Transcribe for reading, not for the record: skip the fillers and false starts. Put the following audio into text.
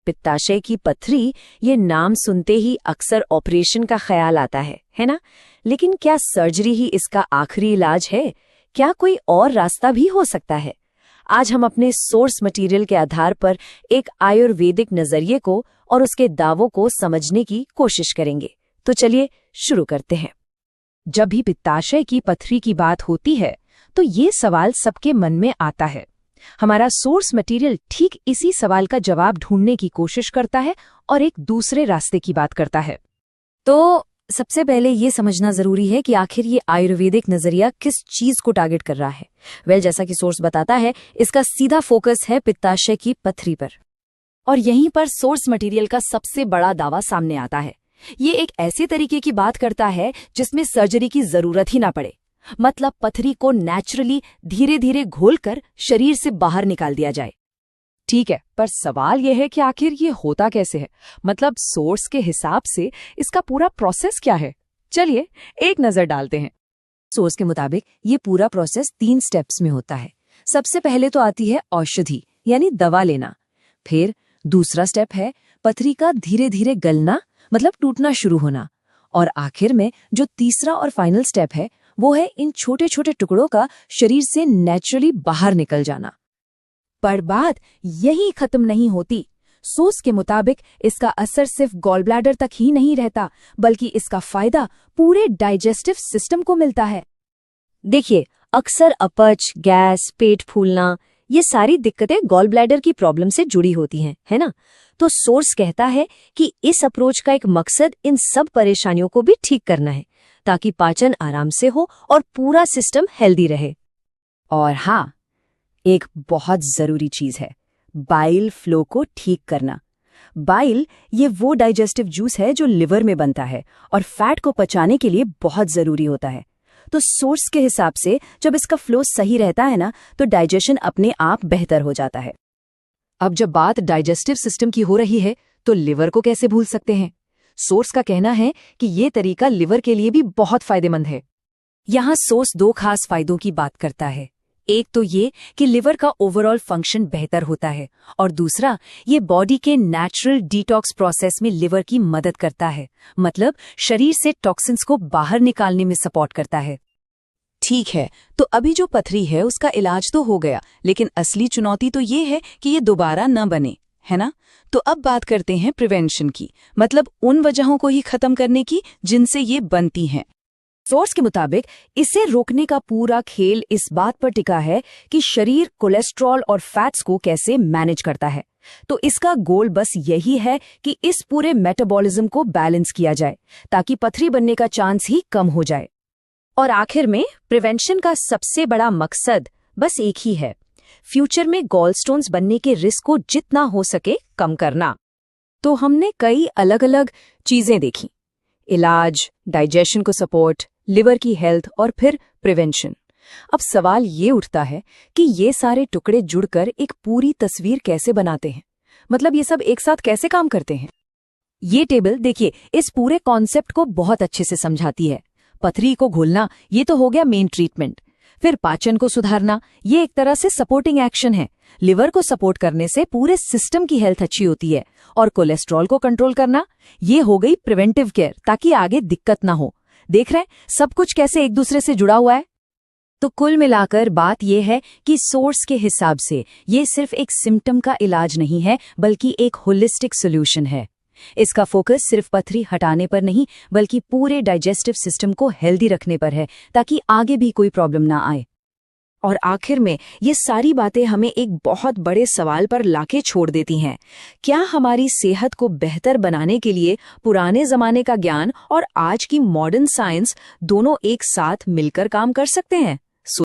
पित्ताशय की पथरी, ये नाम सुनते ही अक्सर ऑपरेशन का ख्याल आता है ना? लेकिन क्या सर्जरी ही इसका आखिरी इलाज है? क्या कोई और रास्ता भी हो सकता है? आज हम अपने सोर्स मटेरियल के आधार पर एक आयुर्वेदिक नजरिए को और उसके दावों को समझने की कोशिश करेंगे। तो चलिए शुरू करते हैं। जब भी पित्ताशय की पथरी की बात होती है तो ये सवाल सबके मन में आता है। हमारा सोर्स मटेरियल ठीक इसी सवाल का जवाब ढूंढने की कोशिश करता है और एक दूसरे रास्ते की बात करता है। तो सबसे पहले ये समझना जरूरी है कि आखिर ये आयुर्वेदिक नजरिया किस चीज को टारगेट कर रहा है। जैसा कि सोर्स बताता है, इसका सीधा फोकस है पित्ताशय की पथरी पर। और यहीं पर सोर्स मटेरियल का सबसे बड़ा दावा सामने आता है। ये एक ऐसे तरीके की बात करता है जिसमें सर्जरी की जरूरत ही ना पड़े। मतलब पथरी को नेचुरली धीरे धीरे घोलकर शरीर से बाहर निकाल दिया जाए। ठीक है, पर सवाल यह है कि आखिर ये होता कैसे है? मतलब सोर्स के हिसाब से इसका पूरा प्रोसेस क्या है? चलिए एक नजर डालते हैं। सोर्स के मुताबिक ये पूरा प्रोसेस 3 स्टेप्स में होता है। सबसे पहले तो आती है औषधि, यानी दवा लेना। फिर दूसरा स्टेप है पथरी का धीरे धीरे गलना, मतलब टूटना शुरू होना। और आखिर में जो तीसरा और फाइनल स्टेप है वो है इन छोटे छोटे टुकड़ों का शरीर से नेचुरली बाहर निकल जाना। पर बात यही खत्म नहीं होती। सोर्स के मुताबिक इसका असर सिर्फ गॉल ब्लैडर तक ही नहीं रहता, बल्कि इसका फायदा पूरे डाइजेस्टिव सिस्टम को मिलता है। देखिए, अक्सर अपच, गैस, पेट फूलना, ये सारी दिक्कतें गॉल ब्लैडर की प्रॉब्लम से जुड़ी होती हैं, है ना? तो सोर्स कहता है कि इस अप्रोच का एक मकसद इन सब परेशानियों को भी ठीक करना है, ताकि पाचन आराम से हो और पूरा सिस्टम हेल्दी रहे। और हाँ, एक बहुत जरूरी चीज है, बाइल फ्लो को ठीक करना। बाइल ये वो डाइजेस्टिव जूस है जो लिवर में बनता है और फैट को पचाने के लिए बहुत जरूरी होता है। तो सोर्स के हिसाब से जब इसका फ्लो सही रहता है ना, तो डाइजेशन अपने आप बेहतर हो जाता है। अब जब बात डाइजेस्टिव सिस्टम की हो रही है तो लिवर को कैसे भूल सकते हैं? सोर्स का कहना है कि ये तरीका लिवर के लिए भी बहुत फायदेमंद है। यहाँ सोर्स 2 खास फायदों की बात करता है। एक तो ये कि लिवर का ओवरऑल फंक्शन बेहतर होता है, और दूसरा ये बॉडी के नेचुरल डिटॉक्स प्रोसेस में लिवर की मदद करता है। मतलब शरीर से टॉक्सिन्स को बाहर निकालने में सपोर्ट करता है। ठीक है, तो अभी जो पथरी है उसका इलाज तो हो गया, लेकिन असली चुनौती तो ये है कि ये दोबारा न बने, है ना? तो अब बात करते हैं प्रिवेंशन की, मतलब उन वजहों को ही खत्म करने की जिनसे ये बनती हैं। सोर्स के मुताबिक इसे रोकने का पूरा खेल इस बात पर टिका है कि शरीर कोलेस्ट्रॉल और फैट्स को कैसे मैनेज करता है। तो इसका गोल बस यही है कि इस पूरे मेटाबॉलिज्म को बैलेंस किया जाए, ताकि पथरी बनने का चांस ही कम हो जाए। और आखिर में प्रिवेंशन का सबसे बड़ा मकसद बस एक ही है, फ्यूचर में गॉलस्टोन्स बनने के रिस्क को जितना हो सके कम करना। तो हमने कई अलग अलग चीजें देखी, इलाज, डाइजेशन को सपोर्ट, लिवर की हेल्थ और फिर प्रिवेंशन। अब सवाल ये उठता है कि ये सारे टुकड़े जुड़कर एक पूरी तस्वीर कैसे बनाते हैं? मतलब ये सब एक साथ कैसे काम करते हैं? ये टेबल देखिए, इस पूरे कॉन्सेप्ट को बहुत अच्छे से समझाती है। पथरी को घोलना, ये तो हो गया मेन ट्रीटमेंट। फिर पाचन को सुधारना, ये एक तरह से सपोर्टिंग एक्शन है। लिवर को सपोर्ट करने से पूरे सिस्टम की हेल्थ अच्छी होती है। और कोलेस्ट्रॉल को कंट्रोल करना, ये हो गई प्रिवेंटिव केयर, ताकि आगे दिक्कत ना हो। देख रहे हैं सब कुछ कैसे एक दूसरे से जुड़ा हुआ है? तो कुल मिलाकर बात यह है कि सोर्स के हिसाब से ये सिर्फ एक सिम्टम का इलाज नहीं है, बल्कि एक होलिस्टिक सोल्यूशन है। इसका फोकस सिर्फ पथरी हटाने पर नहीं, बल्कि पूरे डाइजेस्टिव सिस्टम को हेल्दी रखने पर है, ताकि आगे भी कोई प्रॉब्लम ना आए। और आखिर में ये सारी बातें हमें एक बहुत बड़े सवाल पर लाके छोड़ देती हैं। क्या हमारी सेहत को बेहतर बनाने के लिए पुराने जमाने का ज्ञान और आज की मॉडर्न साइंस दोनों एक साथ मिलकर काम कर सकते हैं?